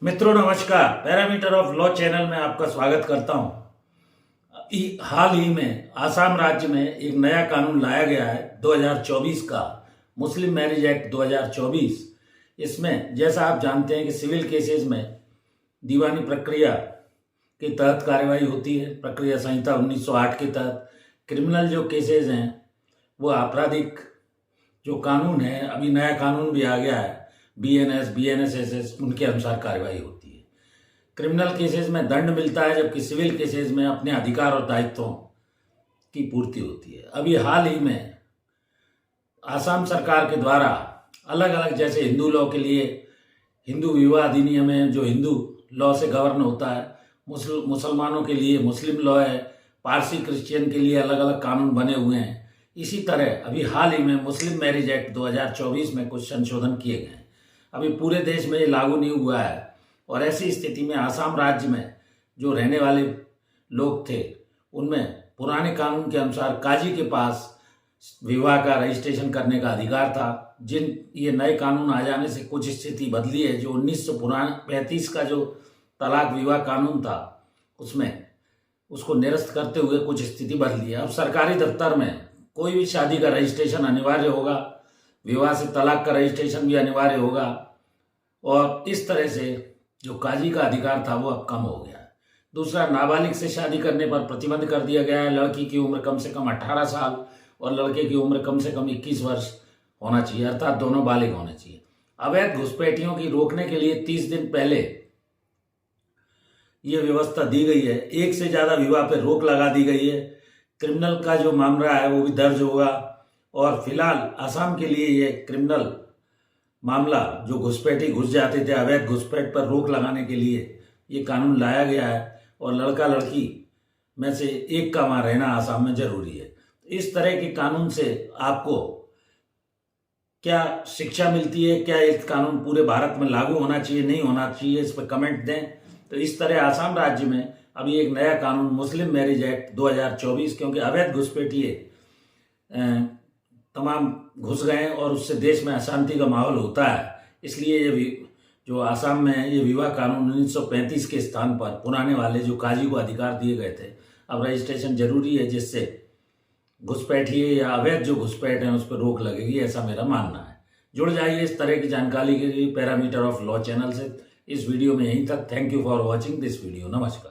मित्रों नमस्कार। Parameter of law channel में आपका स्वागत करता हूं। हाल ही में आसाम राज्य में एक नया कानून लाया गया है 2024 का, मुस्लिम मैरिज एक्ट 2024। इसमें जैसा आप जानते हैं कि सिविल केसेस में दीवानी प्रक्रिया के तहत कार्यवाही होती है, प्रक्रिया संहिता 1908 के तहत। क्रिमिनल जो केसेस हैं वो आपराधिक जो कानून है, अभी नया कानून भी आ गया है BNS, BNSS, उनके अनुसार कार्यवाही होती है। क्रिमिनल केसेस में दंड मिलता है, जबकि सिविल केसेस में अपने अधिकार और दायित्वों की पूर्ति होती है। अभी हाल ही में आसाम सरकार के द्वारा अलग अलग, जैसे हिंदू लॉ के लिए हिंदू विवाह अधिनियम है जो हिंदू लॉ से गवर्न होता है, मुसलमानों के लिए मुस्लिम लॉ है, पारसी क्रिश्चियन के लिए अलग अलग कानून बने हुए हैं। इसी तरह अभी हाल ही में मुस्लिम मैरिज एक्ट 2024 में कुछ संशोधन किए गए हैं। अभी पूरे देश में ये लागू नहीं हुआ है, और ऐसी स्थिति में आसाम राज्य में जो रहने वाले लोग थे उनमें पुराने कानून के अनुसार काजी के पास विवाह का रजिस्ट्रेशन करने का अधिकार था। ये नए कानून आ जाने से कुछ स्थिति बदली है। जो 1935 का जो तलाक विवाह कानून था उसमें उसको निरस्त करते हुए कुछ स्थिति बदली है। अब सरकारी दफ्तर में कोई भी शादी का रजिस्ट्रेशन अनिवार्य होगा, विवाह से तलाक का रजिस्ट्रेशन भी अनिवार्य होगा, और इस तरह से जो काजी का अधिकार था वो अब कम हो गया है। दूसरा, नाबालिग से शादी करने पर प्रतिबंध कर दिया गया है। लड़की की उम्र कम से कम 18 साल और लड़के की उम्र कम से कम 21 वर्ष होना चाहिए, अर्थात दोनों बालिग होने चाहिए। अवैध घुसपैठियों की रोकने के लिए 30 दिन पहले ये व्यवस्था दी गई है। एक से ज्यादा विवाह पर रोक लगा दी गई है। क्रिमिनल का जो मामला है वो भी दर्ज होगा, और फिलहाल आसाम के लिए ये क्रिमिनल मामला जो घुसपैठी घुस जाते थे, अवैध घुसपैठ पर रोक लगाने के लिए ये कानून लाया गया है, और लड़का लड़की में से एक का वहां रहना आसाम में जरूरी है। इस तरह के कानून से आपको क्या शिक्षा मिलती है, क्या ये कानून पूरे भारत में लागू होना चाहिए, नहीं होना चाहिए, इस पर कमेंट दें। तो इस तरह आसाम राज्य में अभी एक नया कानून मुस्लिम मैरिज एक्ट 2024, क्योंकि अवैध घुसपैठिए तमाम घुस गए और उससे देश में अशांति का माहौल होता है, इसलिए ये जो आसाम में ये विवाह कानून 1935 के स्थान पर पुराने वाले जो काजी को अधिकार दिए गए थे, अब रजिस्ट्रेशन जरूरी है, जिससे घुसपैठिए या अवैध जो घुसपैठ है उस पर रोक लगेगी, ऐसा मेरा मानना है। जुड़ जाइए इस तरह की जानकारी के लिए पैरामीटर ऑफ लॉ चैनल से। इस वीडियो में यहीं तक। Thank you for watching this video. नमस्कार।